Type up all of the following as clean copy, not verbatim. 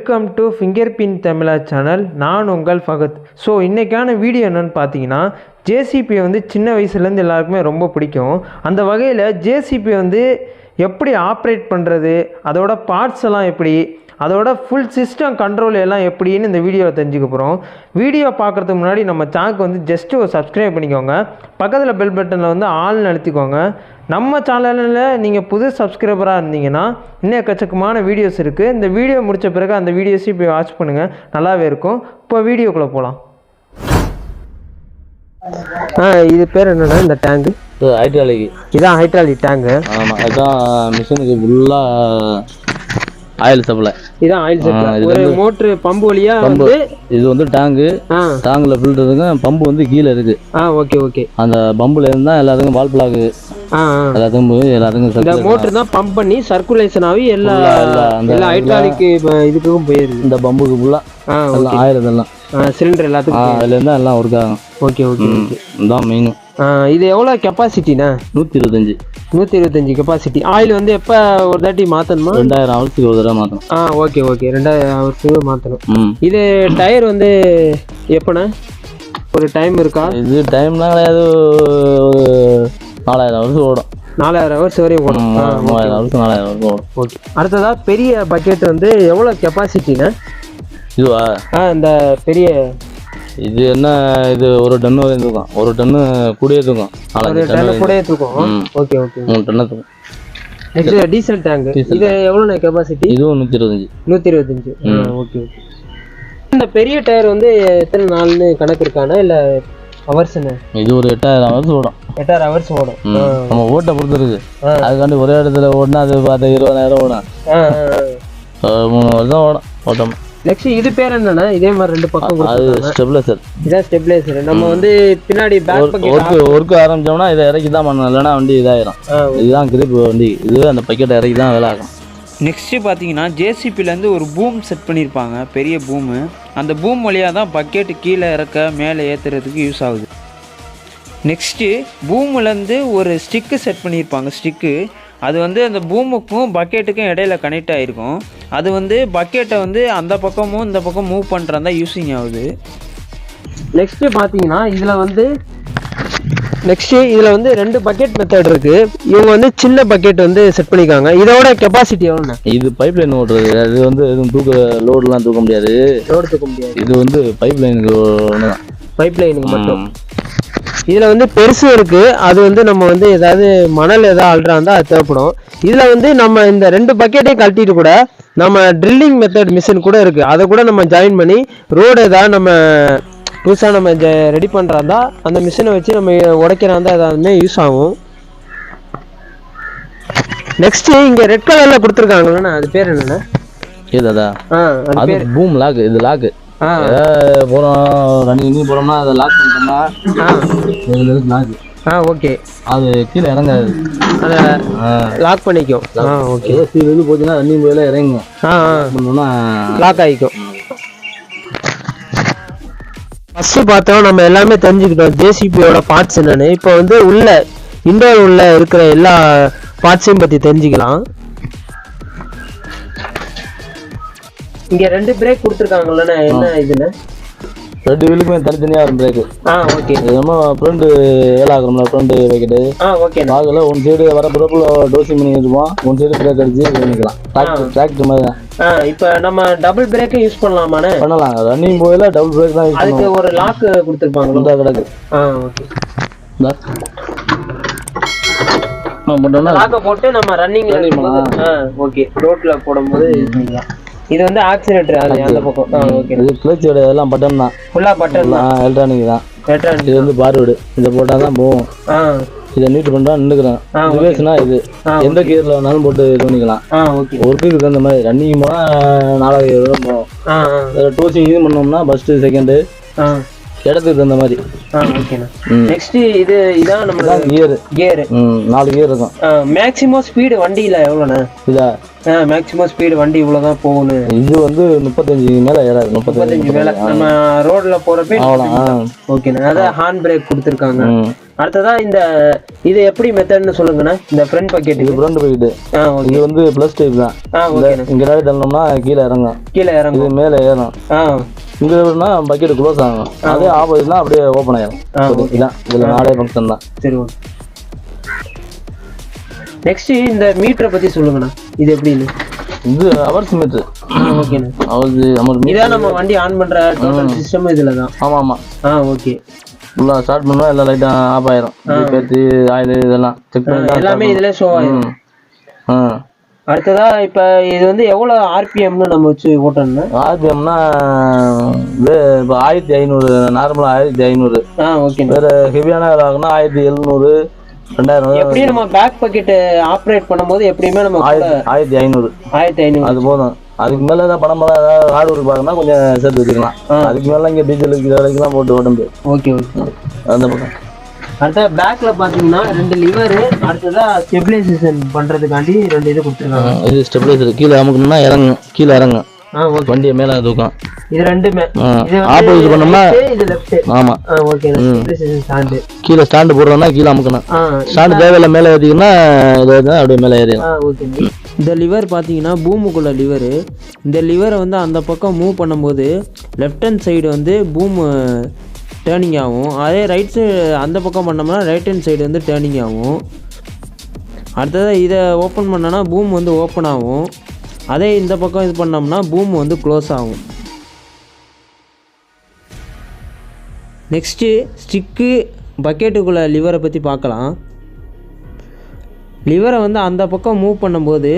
Welcome to ஃபிங்கர்பின் Tamizha channel. நான் உங்கள் Fahadh. So இன்றைக்கான வீடியோ என்னென்னு பார்த்தீங்கன்னா, ஜேசிபி வந்து சின்ன வயசுலேருந்து எல்லாருக்குமே ரொம்ப பிடிக்கும். அந்த வகையில் ஜேசிபி வந்து எப்படி ஆப்ரேட் பண்ணுறது, அதோட பார்ட்ஸ் எல்லாம் எப்படி, அதோட ஃபுல் சிஸ்டம் கண்ட்ரோல் எல்லாம் எப்படின்னு இந்த வீடியோவில் தெரிஞ்சுக்க போகிறோம். வீடியோ பார்க்குறதுக்கு முன்னாடி நம்ம சேனலுக்கு வந்து ஜஸ்ட்டு ஒரு சப்ஸ்கிரைப் பண்ணிக்கோங்க. பக்கத்தில் பெல் பட்டனில் வந்து ஆல்னு அழுத்திக்கோங்க. நம்ம சேனலில் நீங்கள் புது சப்ஸ்கிரைபராக இருந்தீங்கன்னா இன்னும் எக்கச்சக்கமான வீடியோஸ் இருக்குது. இந்த வீடியோ முடித்த பிறகு அந்த வீடியோஸையும் போய் வாட்ச் பண்ணுங்கள், நல்லாவே இருக்கும். இப்போ வீடியோக்குள்ளே போகலாம். இது பேர் என்னென்னா இந்த டேங்கு ஹைட்ராலிக். இதான் ஹைட்ராலிக் டேங்கு. ஆமாம், அதுதான் மிஷினுக்கு ஃபுல்லாக ஆயில் சப்ளை. இதான் ஆயில் சப்ளை. ஒரு மோட்ரு பம்பு வழியா வந்து இது வந்து டேங்கு. டேங்கில் ஃபில்டர் இருக்கு, பம்பு வந்து கீழே இருக்கு. Okay okay. அந்த பம்புல இருந்தா எல்லாத்துக்கும் வால் பிளாக் எல்லாத்துக்கும் இந்த மோட்டர் தான் பம்ப் பண்ணி சர்க்குலேஷன் ஆகி எல்லா ஹைட்ராலிக் இதுக்கும் போயிருக்கு. இந்த பம்புக்கு ஃபுல்லா ஆயில் இதெல்லாம் சிலிண்டர் எல்லாத்துக்கும் அதுல இருந்தா எல்லாம் ஒர்க் ஆகும். Okay okay okay. இதான் மெயின். இது எவ்வளோ கெப்பாசிட்டிண்ணா? 125 கெப்பாசிட்டி. ஆயில் வந்து எப்போ ஒரு தாட்டி மாற்றணுமா? 2000 ஹவர்ஸுக்கு ஒரு தடவை மாற்றணும். ஓகே ஓகே, 2000 ஹவர்ஸுக்கு மாற்றணும். இது டயர் வந்து எப்போண்ணா ஒரு டைம் இருக்கா? இது டைம்லாம் கிடையாது, ஒரு 4000 ஹவர்ஸ் ஓடும். 4000 ஹவர்ஸ் வரையும் ஓடும். 3000 ஹவர்ஸ் 4000 ஹவர்ஸ் ஓடும். ஓகே. அடுத்ததாக பெரிய பக்கெட் வந்து எவ்வளோ கெப்பாசிட்டிண்ணா? இதுவா? இந்த பெரிய இது என்ன, இது ஒரு டன்னு வரையும் தூக்கும். ஒரு டன்னு கூடயே தூக்கும். 4 டன் கூடயே தூக்கும். Okay okay. 3 டன்னு தூக்கும். Next diesel tank. இது எவ்வளோ கெப்பாசிட்டி? இதுவும் 125. Okay okay. இந்த பெரிய டயர் வந்து எத்தனை நாள்னு கணக்கு இருக்கானா இல்லை ஹவர்ஸ்னு? இது ஒரு 8000 ஹவர்ஸ் ஓடும். 8000 ஹவர்ஸ் ஓடும். நம்ம ஓட்டை பொறுத்து இருக்கு. அதுக்காண்டி ஒரே இடத்துல ஓடினா அது பார்த்து 20000 ஓடும். 3 வருஷம் ஓடும் ஓட்டம். நெக்ஸ்ட் இது பேர் என்னன்னா, இதே மாதிரி 2 பக்கம் அது ஸ்டெபிலைசர். இதான் ஸ்டெபிலைசர். நம்ம வந்து பின்னாடி பேக் பக்கெட் ஒர்க் ஆரம்பிச்சோம்னா இதை இறக்கி தான் பண்ணணும், இல்லைன்னா வண்டி இதாயிரும். இதுதான் கிரிப் வண்டி. இது அந்த பக்கெட்டை இறக்கி தான் வேலை ஆகும். நெக்ஸ்ட்டு பார்த்தீங்கன்னா ஜேசிபிலேருந்து ஒரு பூம் செட் பண்ணியிருப்பாங்க, பெரிய பூமு. அந்த பூம் வழியாக தான் பக்கெட்டு கீழே இறக்க மேலே ஏற்றுறதுக்கு யூஸ் ஆகுது. நெக்ஸ்ட்டு பூமுலேருந்து ஒரு ஸ்டிக்கு செட் பண்ணியிருப்பாங்க. ஸ்டிக்கு அது வந்து அந்த பூமுக்கும் பக்கெட்டுக்கும் இடையில கனெக்ட் ஆகிருக்கும். அது வந்து பக்கெட்டை வந்து அந்த பக்கமும் இந்த பக்கம் மூவ் பண்ணுறதா யூஸிங் ஆகுது. நெக்ஸ்ட்டு பார்த்தீங்கன்னா இதில் வந்து 2 பக்கெட் மெத்தட் இருக்குது. இவங்க வந்து சின்ன பக்கெட் வந்து செட் பண்ணிக்காங்க. இதோட கெப்பாசிட்டி எவ்வளோண்ணா? இது பைப் லைன் ஓட்டுறது. அது வந்து எதுவும் லோடுலாம் தூக்க முடியாது. இது வந்து பைப் லைனுக்கு ஒன்று தான். பைப் லைனுக்கு மட்டும். இதில் வந்து பெருசு இருக்குது. அது வந்து நம்ம வந்து ஏதாவது மணல் எதாவது அல்றா இருந்தால் அது தேவைப்படும். இதில் வந்து நம்ம இந்த 2 பக்கெட்டையும் கழட்டிட்டு கூட நம்ம ட்ரில்லிங் மெத்தட் மிஷின் கூட இருக்குது. அதை கூட நம்ம ஜாயின் பண்ணி ரோடு ஏதாவது நம்ம புதுசாக நம்ம ரெடி பண்ணுறாந்தா அந்த மிஷினை வச்சு நம்ம உடைக்கிறாந்தா ஏதாவதுமே யூஸ் ஆகும். நெக்ஸ்ட்டு இங்கே ரெட் கலரில் கொடுத்துருக்காங்களேண்ணா, அது பேர் என்னென்னா? ஏதாதா? அது பூம் லாக். இது லாக்கு. போகிறோம் ரன்னிங் போகிறோம்னா அதை லாக் பண்ணிட்டோம்னா லாக். ஓகே. அது கீழே இறங்காது, அதை லாக் பண்ணிக்கும். ஓகே. இது போச்சுன்னா ரன்னிங் போயில இறங்கும். பண்ணோம்னா லாக் ஆகிக்கும். ஃபஸ்ட்டு பார்த்தோம், நம்ம எல்லாமே தெரிஞ்சுக்கிட்டோம் ஜேசிபியோட பார்ட்ஸ் என்னென்னு. இப்போ வந்து இண்டோர் உள்ள இருக்கிற எல்லா பார்ட்ஸையும் பற்றி தெரிஞ்சுக்கலாம். இங்கே 2 பிரேக் கொடுத்துருக்காங்கல்லண்ணா, என்ன இதுன்னு? 2 வீலுக்குமே தனித்தனியாக வரும் பிரேக்கு. ஓகே. நம்ம ஃப்ரெண்டு ஏழாகிறோம்ல, ஃப்ரெண்டு வைக்கிட்டு ஓகே. அதில் ஒன் சைடு வர பிறப்புல டோசிங் பண்ணி வச்சுப்போம், ஒன் சைடு பிரேக் அடிச்சு பண்ணிக்கலாம். டிராக்டர் மாதிரி தான். இப்போ நம்ம டபுள் பிரேக்கை யூஸ் பண்ணலாமாண்ணே? பண்ணலாம். ரன்னிங் போயில டபுள் பிரேக் தான் யூஸ் பண்ணுவோம். அதுக்கு ஒரு லாக் கொடுத்துருப்பாங்க. இந்த கிடக்கு. ஓகே. போட்டோம்னா லாக்கை போட்டு நம்ம ரன்னிங் ஓகே ரோட்ல போடும்போது யூஸ் பண்ணிக்கலாம். இது வந்து ஆக்சிலேட்டர் அந்த பக்கம். ஓகே. இது கிளச்சோட எல்லாம் பட்டன் தான், ஃபுல்லாக பட்டன் தான், எலக்ட்ரானிக் தான். இது வந்து பார்வுடு. இதை போட்டால் தான் போகும். இதை நீட் பண்ணுறா நின்றுக்கிறேன். ரிவேஸ்னா இது எந்த கியரில் வேணாலும் போட்டு இது பண்ணிக்கலாம். ஒர்க்குக்கு தகுந்த மாதிரி. ரன்னிங் போனால் 4000 போகும். டோசிங் இது பண்ணோம்னா ஃபஸ்ட்டு செகண்டு இடத்துக்கு தகுந்த மாதிரி. ஓகேண்ணா. நெக்ஸ்ட் இதான் நம்ம கியர் 4 கியர் இருக்கும். மேக்ஸிமம் ஸ்பீடு வண்டியில் எவ்வளோண்ணா? இதா மேக்ஸிமம் ஸ்பீடு வண்டி இவ்வளோதான் போகணும். இது வந்து 35 மேலே ஏறாது. 35 மேலே நம்ம ரோட்ல போகிறப்ப. ஓகேண்ணா. அதான் ஹார்ன் பிரேக் கொடுத்துருக்காங்க. அடுத்ததா இது எப்படி மெத்தட்னு சொல்லுங்கண்ணா. இந்த ஃப்ரண்ட் பக்கெட் இது ஃப்ரண்ட் பக்கெட். இது வந்து ப்ளஸ் டைப் தான். இங்க நாடி தள்ளணும்னா கீழே இறங்கும். இது மேலே ஏறும். இங்க எப்படின்னா பக்கெட் க்ளோஸ் ஆகும். அதே ஆப்போசிட்னா அப்படியே ஓப்பன் ஆயிடும். இதான் இதுல 4 ஃபங்க்ஷன் தான். சரி ஓகே. நெக்ஸ்ட் இந்த மீட்டரை பத்தி சொல்லுங்கண்ணா. இது எப்படின்னு? இது ஹவர்ஸ் மீட்டர். ஓகேண்ணா. ஹவர்ஸ் இதான் நம்ம வண்டி ஆன் பண்ற டோட்டல் சிஸ்டம் இதுல தான். ஆமா. ஓகே. ஃபுல்லா ஸ்டார்ட் பண்ணா எல்லாம் லைட்டா ஆஃப் ஆயிரும். பேட்டரி ஆயில் இதெல்லாம் செக் பண்ணி எல்லாமே இதுல ஷோ ஆயிரும். அடுத்ததா இப்ப இது வந்து எவ்வளவு ஆர்பிஎம்னு நம்ம வச்சு ஓட்டணும்னா? ஆர்பிஎம்னா இப்போ 1500 நார்மலா 1500. ஓகே. வேற ஹெவியான ஆகுனா 1700 2000. எப்படி நம்ம பேக் பக்கெட் ஆப்ரேட் பண்ணும்போது எப்படியுமே நம்ம 1500 அது போதும். அதுக்கு மேல ஏதாவது பணம் ஏதாவது ஹார்ட் ஒர்க் பார்க்கணும்னா கொஞ்சம் சேர்த்து வச்சுக்கலாம். அதுக்கு மேல இங்க டீசலுக்கு வரைக்கும் போட்டு ஓட்ட முடியும். ஓகே. அந்த பக்கம் அடுத்த பேக்ல பாத்தீங்கன்னா 2 லிவர், அடுத்ததா ஸ்டெபிலைசேஷன் பண்றதுக்காண்டி 2 இது கொடுத்துருக்காங்க. இது ஸ்டெபிலைசர் கீழே அமுக்கணும்னா இறங்கும், கீழே இறங்கும். வண்டியை மேல தூக்கம். இது ரெண்டுமே ஆப்போசிட் பண்ணோம்னா இது லெஃப்ட். ஆமா. ஓகே. ஸ்டெபிலைசேஷன் ஸ்டாண்ட் கீழே ஸ்டாண்ட் போடுறோம்னா கீழே அமுக்கணும். ஸ்டாண்ட் தேவையில்ல மேலே ஏற்றிங்கன்னா அப்படியே மேலே ஏறிடும். ஓகே. இந்த லிவர் பார்த்தீங்கன்னா பூமுக்குள்ள லிவரு. இந்த லிவரை வந்து அந்த பக்கம் மூவ் பண்ணும்போது லெஃப்ட் ஹேண்ட் சைடு வந்து பூம் டேர்னிங் ஆகும். அதே ரைட் சைடு அந்த பக்கம் பண்ணோம்னா ரைட் ஹேண்ட் சைடு வந்து டேர்னிங் ஆகும். அடுத்ததாக இதை ஓப்பன் பண்ணோன்னா பூம் வந்து ஓப்பன் ஆகும். அதே இந்த பக்கம் இது பண்ணோம்னா பூம் வந்து க்ளோஸ் ஆகும். நெக்ஸ்ட்டு ஸ்டிக்கு பக்கெட்டுக்குள்ளே லிவரை பற்றி பார்க்கலாம். லிவரை வந்து அந்த பக்கம் மூவ் பண்ணும்போது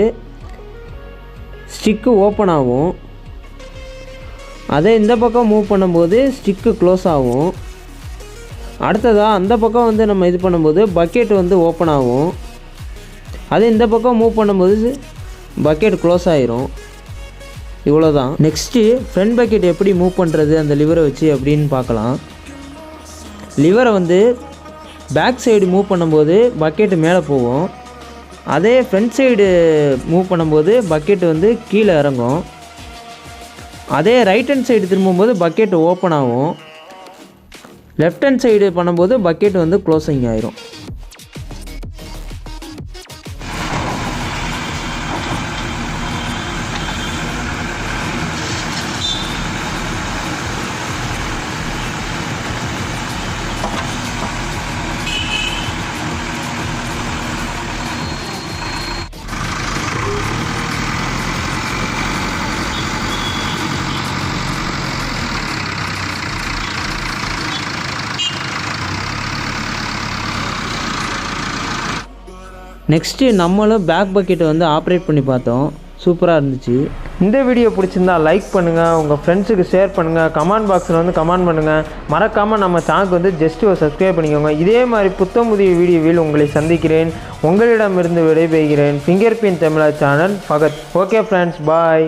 ஸ்டிக்கு ஓப்பன் ஆகும். அதே இந்த பக்கம் மூவ் பண்ணும்போது ஸ்டிக்கு க்ளோஸ் ஆகும். அடுத்ததாக அந்த பக்கம் வந்து நம்ம இது பண்ணும்போது பக்கெட் வந்து ஓப்பன் ஆகும். அதே இந்த பக்கம் மூவ் பண்ணும்போது பக்கெட் க்ளோஸ் ஆயிரும். இவ்வளோதான். நெக்ஸ்ட்டு ஃப்ரண்ட் பக்கெட் எப்படி மூவ் பண்ணுறது அந்த லிவரை வச்சு அப்படின்னு பார்க்கலாம். லிவரை வந்து பேக் சைடு மூவ் பண்ணும்போது பக்கெட்டு மேலே போகும். அதே ஃப்ரண்ட் சைடு மூவ் பண்ணும்போது பக்கெட்டு வந்து கீழே இறங்கும். அதே ரைட் ஹேண்ட் சைடு திரும்பும்போது பக்கெட் ஓப்பன் ஆகும். லெஃப்ட் ஹேண்ட் சைடு பண்ணும்போது பக்கெட் வந்து க்ளோசிங் ஆயிரும். நெக்ஸ்ட்டு நம்மளும் பேக் பக்கெட்டை வந்து ஆப்ரேட் பண்ணி பார்த்தோம். சூப்பராக இருந்துச்சு. இந்த வீடியோ பிடிச்சிருந்தா லைக் பண்ணுங்கள், உங்கள் ஃப்ரெண்ட்ஸுக்கு ஷேர் பண்ணுங்கள், கமெண்ட் பாக்ஸில் வந்து கமெண்ட் பண்ணுங்கள். மறக்காமல் நம்ம சேனலுக்கு வந்து ஜஸ்ட் ஒரு சப்ஸ்கிரைப் பண்ணிக்கோங்க. இதே மாதிரி புத்தமுதிய வீடியோவில் உங்களை சந்திக்கிறேன். உங்களிடமிருந்து விடைபெறுகிறேன். ஃபிங்கர் பிரிண்ட் தமிழா சேனல் ஃபகத். ஓகே ஃப்ரெண்ட்ஸ், பாய்.